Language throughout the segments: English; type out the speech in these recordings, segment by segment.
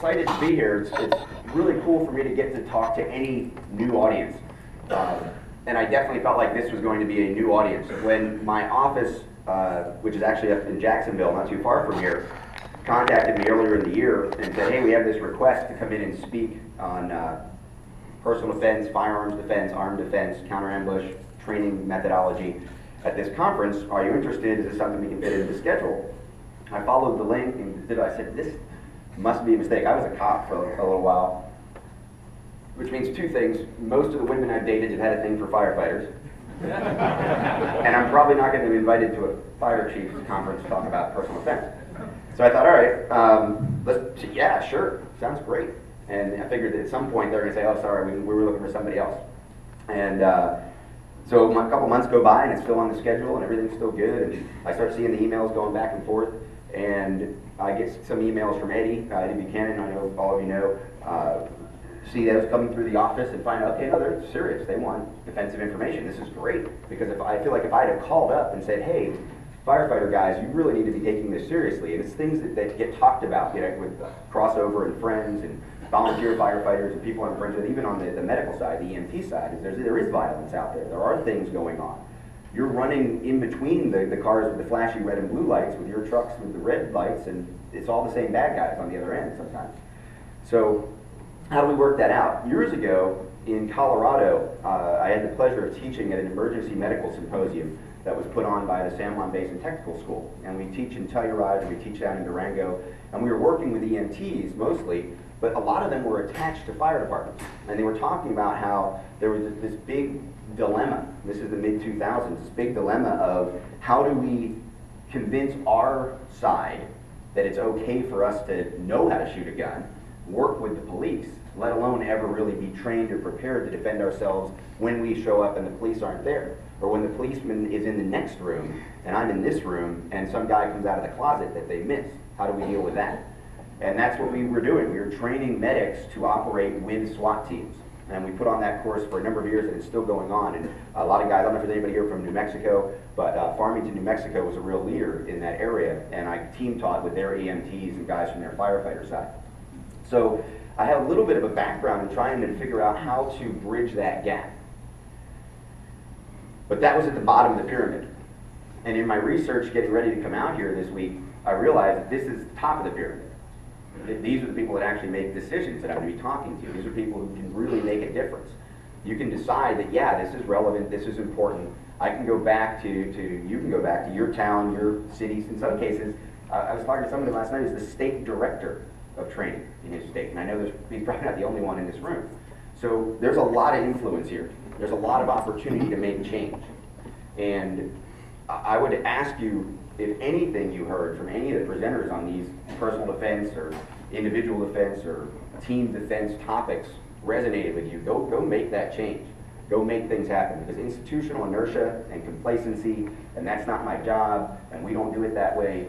excited to be here. It's really cool for me to get to talk to any new audience. And I definitely felt like this was going to be a new audience. When my office, which is actually up in Jacksonville, not too far from here, contacted me earlier in the year and said, hey, we have this request to come in and speak on personal defense, firearms defense, armed defense, counter-ambush, training methodology at this conference. Are you interested? Is this something we can fit into the schedule? I followed the link and I said, this must be a mistake. I was a cop for a little while, which means two things. Most of the women I've dated have had a thing for firefighters. And I'm probably not going to be invited to a fire chief's conference to talk about personal defense. So I thought, all right, yeah, sure, sounds great. And I figured that at some point they're going to say, oh, sorry, we were looking for somebody else. And so a couple months go by and it's still on the schedule and everything's still good. And I start seeing the emails going back and forth. And I get some emails from Eddie Buchanan, I know all of you know, see those coming through the office and find out, okay, no, they're serious. They want defensive information. This is great. Because I feel like if I had called up and said, hey, firefighter guys, you really need to be taking this seriously. And it's things that get talked about, you know, with crossover and friends and volunteer firefighters and people I'm friends with, even on the medical side, the EMT side, there is violence out there. There are things going on. You're running in between the cars with the flashy red and blue lights with your trucks with the red lights, and it's all the same bad guys on the other end sometimes. So how do we work that out? Years ago in Colorado, I had the pleasure of teaching at an emergency medical symposium that was put on by the San Juan Basin Technical School. And we teach in Telluride, and we teach down in Durango, and we were working with EMTs mostly, but a lot of them were attached to fire departments. And they were talking about how there was this big dilemma, this is the mid-2000s, this big dilemma of how do we convince our side that it's okay for us to know how to shoot a gun, work with the police, let alone ever really be trained or prepared to defend ourselves when we show up and the police aren't there. Or when the policeman is in the next room and I'm in this room and some guy comes out of the closet that they missed. How do we deal with that? And that's what we were doing. We were training medics to operate with SWAT teams. And we put on that course for a number of years, and it's still going on. And a lot of guys, I don't know if there's anybody here from New Mexico, but Farmington, New Mexico was a real leader in that area. And I team taught with their EMTs and guys from their firefighter side. So I have a little bit of a background in trying to figure out how to bridge that gap. But that was at the bottom of the pyramid. And in my research getting ready to come out here this week, I realized that this is the top of the pyramid. These are the people that actually make decisions that I'm going to be talking to. These are people who can really make a difference. You can decide that, yeah, this is relevant, this is important. I can go back you can go back to your town, your cities. In some cases, I was talking to somebody last night who's the state director of training in his state. And I know he's probably not the only one in this room. So there's a lot of influence here. There's a lot of opportunity to make change. And I would ask you, if anything you heard from any of the presenters on these personal defense or individual defense or team defense topics resonated with you, go make that change. Go make things happen, because institutional inertia and complacency, and that's not my job, and we don't do it that way,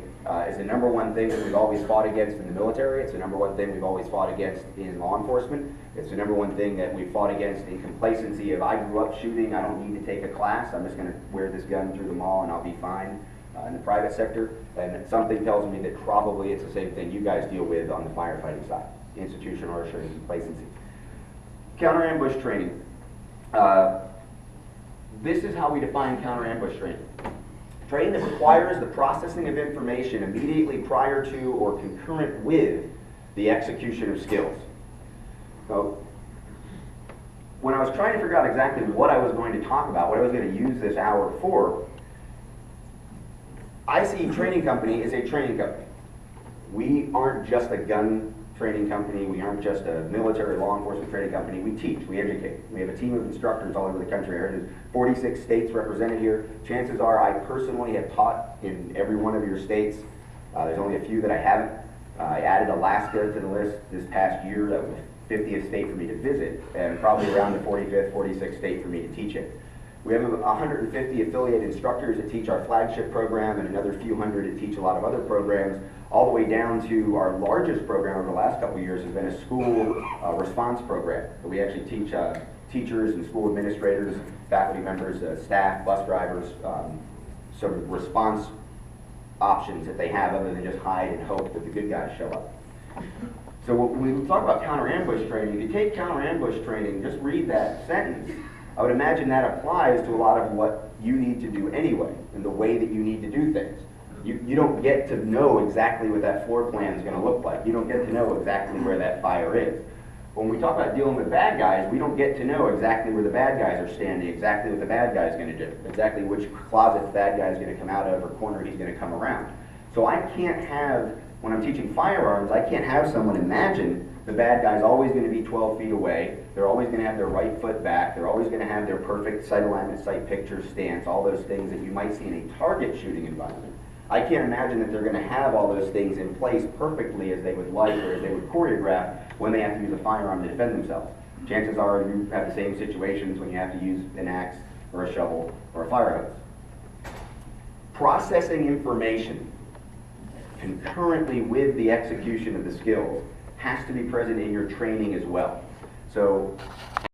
is the number one thing that we've always fought against in the military. It's the number one thing we've always fought against in law enforcement. It's the number one thing that we've fought against in complacency of, I grew up shooting, I don't need to take a class, I'm just going to wear this gun through the mall and I'll be fine. In the private sector, and something tells me that probably it's the same thing you guys deal with on the firefighting side, institutional inertia and complacency. Counter-ambush training. This is how we define counter-ambush training. Training that requires the processing of information immediately prior to or concurrent with the execution of skills. So, when I was trying to figure out exactly what I was going to talk about, what I was going to use this hour for, I.C.E. Training Company is a training company. We aren't just a gun training company. We aren't just a military law enforcement training company. We teach, we educate. We have a team of instructors all over the country. There's 46 states represented here. Chances are I personally have taught in every one of your states. There's only a few that I haven't. I added Alaska to the list this past year. That was the 50th state for me to visit, and probably around the 45th, 46th state for me to teach it. We have 150 affiliated instructors that teach our flagship program, and another few hundred that teach a lot of other programs, all the way down to our largest program over the last couple of years has been a school response program. We actually teach teachers and school administrators, faculty members, staff, bus drivers, sort of response options that they have other than just hide and hope that the good guys show up. So when we we talk about counter-ambush training, if you take counter-ambush training, just read that sentence, I would imagine that applies to a lot of what you need to do anyway, and the way that you need to do things. You don't get to know exactly what that floor plan is going to look like. You don't get to know exactly where that fire is. When we talk about dealing with bad guys, we don't get to know exactly where the bad guys are standing, exactly what the bad guy is going to do, exactly which closet the bad guy is going to come out of or corner he's going to come around. So I can't have, when I'm teaching firearms, I can't have someone imagine the bad guy's always going to be 12 feet away, they're always going to have their right foot back, they're always going to have their perfect sight alignment, sight picture, stance, all those things that you might see in a target shooting environment. I can't imagine that they're going to have all those things in place perfectly as they would like or as they would choreograph when they have to use a firearm to defend themselves. Chances are you have the same situations when you have to use an axe or a shovel or a fire hose. Processing information concurrently with the execution of the skills has to be present in your training as well. So